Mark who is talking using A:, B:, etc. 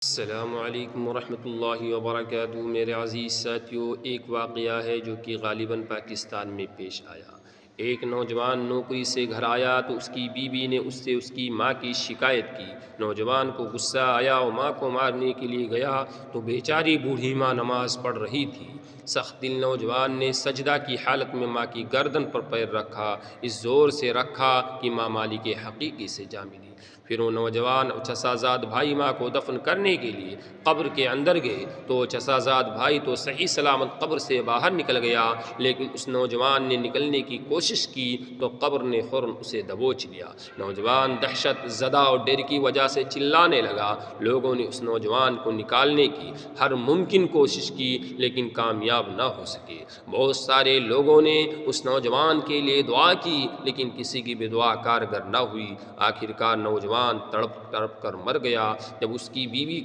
A: السلام علیکم ورحمۃ اللہ وبرکاتہ۔ میرے عزیز ساتھیوں، ایک واقعہ ہے جو کہ غالباً پاکستان میں پیش آیا۔ ایک نوجوان نوکری سے گھر آیا تو اس کی بیوی نے اس سے اس کی ماں کی شکایت کی۔ نوجوان کو غصہ آیا اور ماں کو مارنے کے لیے گیا تو بیچاری بوڑھی ماں نماز پڑھ رہی تھی۔ سخت دل نوجوان نے سجدہ کی حالت میں ماں کی گردن پر پیر رکھا، اس زور سے رکھا کہ ماں مالک حقیقی سے جا ملی۔ پھر وہ نوجوان اور چچازاد بھائی ماں کو دفن کرنے کے لیے قبر کے اندر گئے تو چچازاد بھائی تو صحیح سلامت قبر سے باہر نکل گیا، لیکن اس نوجوان نے نکلنے کی کوشش کی تو قبر نے فوراً اسے دبوچ لیا۔ نوجوان دہشت زدہ اور ڈر کی وجہ سے چلانے لگا۔ لوگوں نے اس نوجوان کو نکالنے کی ہر ممکن کوشش کی لیکن کامیاب نہ ہو سکے۔ بہت سارے لوگوں نے اس نوجوان کے لیے دعا کی لیکن کسی کی بھی دعا کارگر نہ ہوئی۔ آخرکار نوجوان تڑپ تڑپ کر مر گیا۔ جب اس کی بیوی